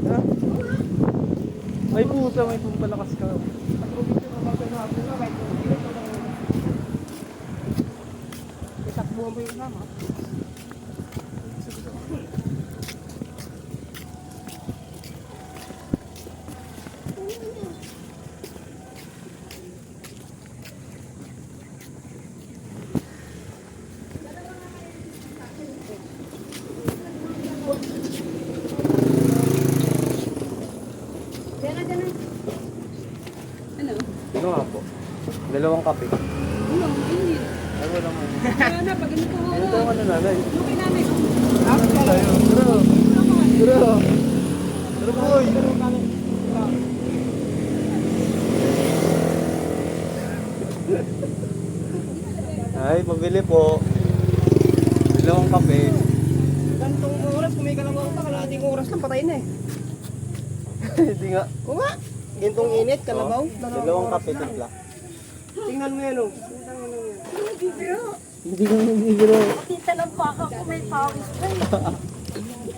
Ha? May pusa, may pumpalakas ka. Itakbuhan mo yung nama. Ano nga po? Dalawang kape. Ano? Hindi. Ay, wala mo. Kaya na, pag ganito ko. Ito ang ano nanay. Okay namin. Ano tayo? Tara. Tara. Tara boy. Ay, pabili po. Dalawang kape. Gantong oras, kung may kalabaw pa, kalating oras lang, patayin na eh. Hindi nga. Oo nga. Gintong init, kalabaw. Dalawang kape timpla. Tingnan mo yan, oh. Tingnan mo yan. Hindi ko nabibiro. Tita ng baka ko may pawis pa eh.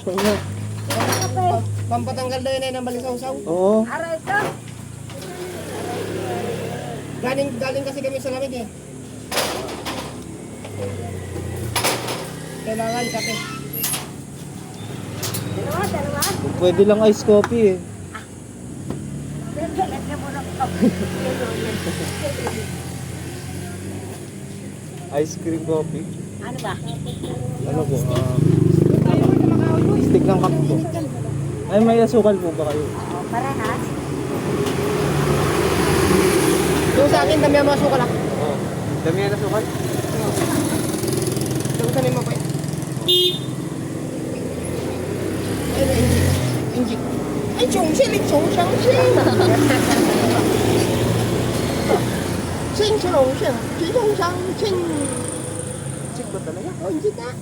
Oo nga. Kape. Pampatanggal na yun ay ng balisaw-saw. Oo. Aray ka. Galing kasi kami sa lamig eh. Kailangan kape. Dalawa. Pwede lang ice coffee eh. Lagyan mo ng kape. Ice cream coffee. Ano ba? Ano po? Stick ng kape po. Ay, may asukal po ba kayo? Oo, parehas. Yung sa akin, dami ang mga suka lang. Oo. Dami yan asukal? Dagusanin mo pa eh. Ayun, injik. Ay, chong sili, chong shang shing. Sing chong shang, chong shang ching. Chick ba talaga? Oh, injik na.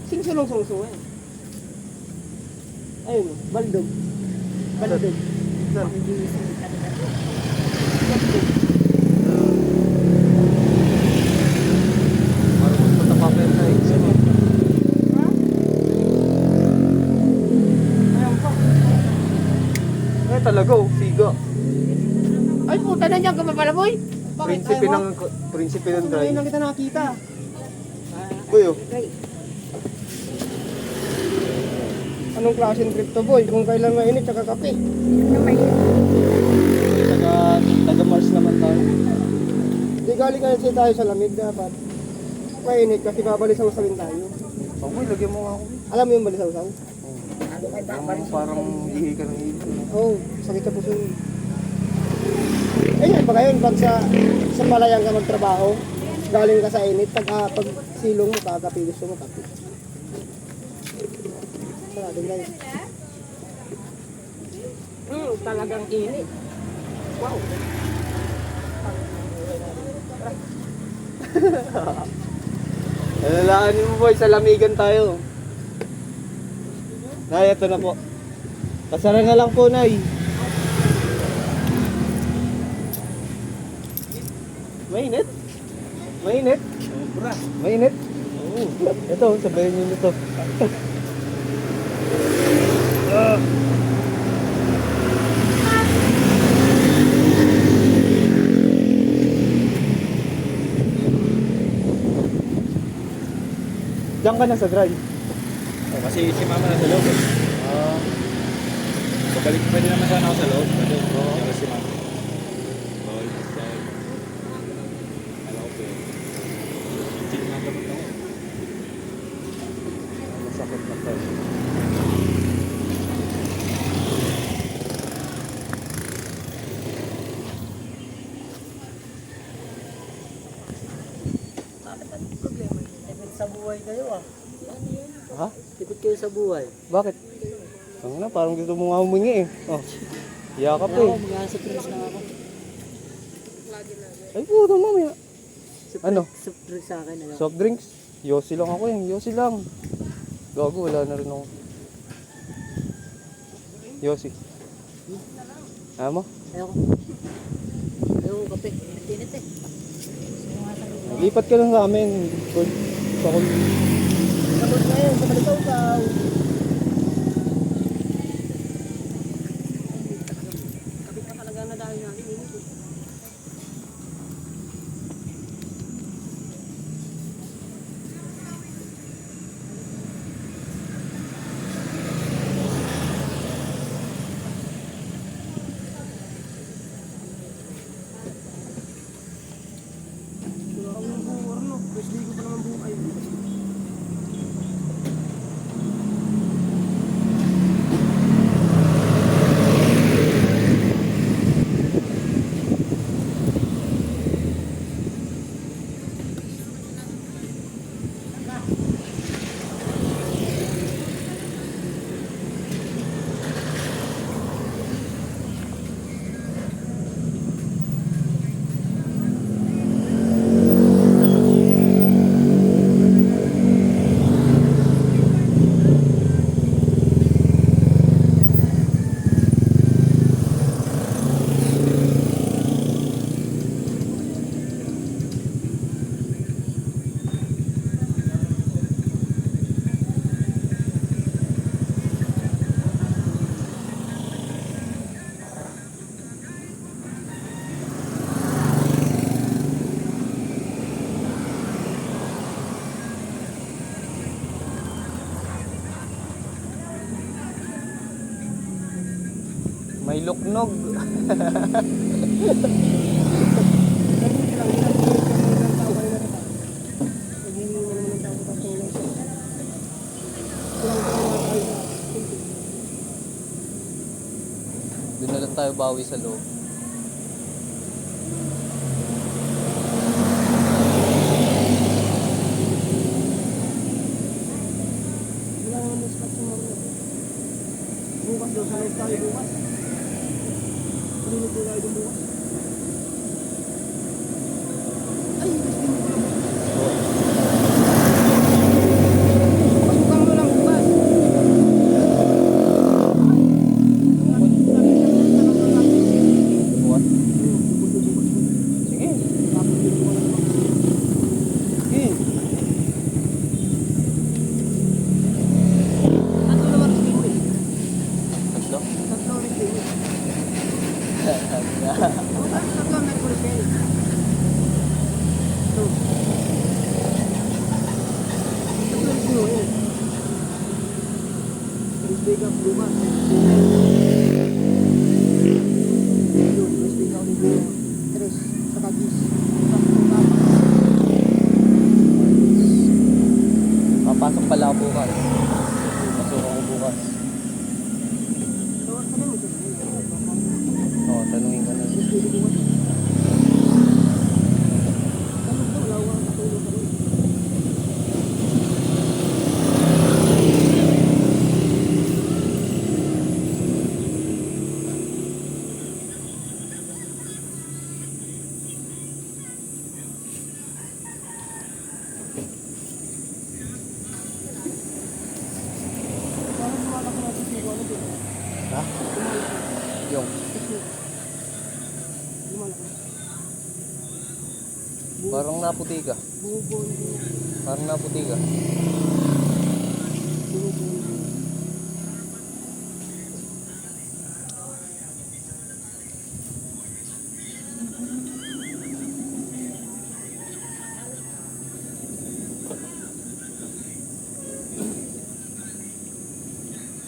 Sing sulong song song eh. Ayun, baldog. Baldog. Saan? Parang mas matapapin na eh. Saan yun? Ayun pa. Eh talaga oh, siga. Ay, puta na niya, kapapalaboy. Prinsipe ng dry. Ngayon lang kita nakakita. Kuyo. Anong klaseng crypto boy? Kung kailan mainit, tsaka kape. Taga Mars naman tayo. Di galing kasi tayo sa lamig dapat. Mainit kasi babalisaw-sawin tayo. Ako, lagyan mo nga ako. Alam mo yung balisaw-saw? Yung parang ihi ka ng ihi. Oo, sakit sa puso yun. Ayun, pag ayun, pag sa malayang ka magtrabaho, galing ka sa init, pag silong mo, kakape, gusto mo kape. Sarado na yun. Talagang init. Wow. Alalahanin mo boy, sa lamigan tayo. Nay, ito na po. Kasara na lang po, Nay. Mainit? Mainit? Sobra. Mainit? Oo. Ito, sabayin nyo nito. Diyan ka na sa drive. Oh, kasi si mama nasa loob eh. Babalik pa din naman sana ako sa loob. Pero si mama. Bawal. Alam ko eh. Hindi naman gamot ako. Masakit na to. Sa buhay kayo ah. Ha? Tipid kayo sa buhay. Bakit? Ang na, parang gusto mo nga humingi eh. Oh. Yakap eh. Mag-asa drinks lang ako. Ay puto mamaya. Ano? Soft drinks sa akin. Soft drinks? Yossi lang ako yan. Yossi lang. Gago, wala na rin ako. Yossi. Ano mo? Ayoko. Ayoko kape. Tinit eh. Lipat ka lang sa amin. Good. Pakul. Sabot na yun. Sa balisaw ka. May luknog. Doon na lang tayo bawi sa loob. Bukas daw, sa live tayo bukas. Hindi na tayo doon bukas. Ay, gusto mo pala. Pasukan mo lang bukas. What? Sige. Sige. Tatlo naman rin mo eh. Tatlo? Tatlo rin mo eh. Tatlo may kulit kayo. Tatlo rin mo eh. Thursday ka bukas. Yun, Thursday ka ulit mo. Tres, saka gis. Papasok pala ako bukas. Pasok ako bukas. Oo, tanungin ka na. Ha? Yung. Parang naputi ka. Parang naputi ka.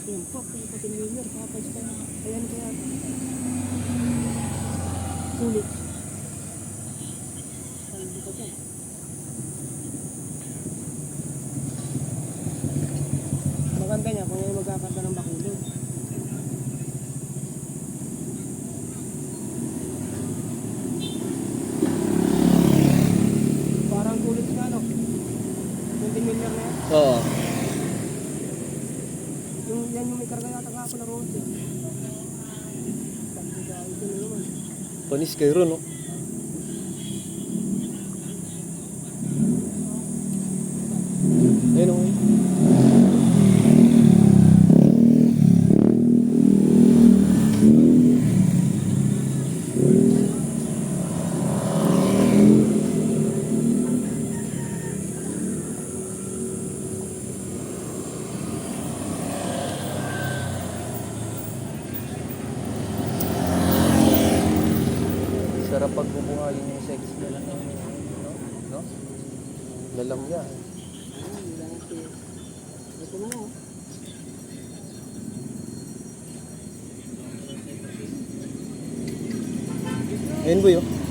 Yan po, pati Miller, kapag ka. Ayan kaya. Sulit. Paldo ka dyan. Maganda niya kung yung magkakanta ng bakulog. Parang kulit nga, no? 20 Miller na yan. Oo. Yan yung may karga yata nga ako na road eh. Pagkagawin ko na naman. Panis kayo ron, no? Ayun, okay. Sarap pagbubuhayin yung sex na lang, no? No? Lalam niya. Ito na nga. Ayun, boy, oh.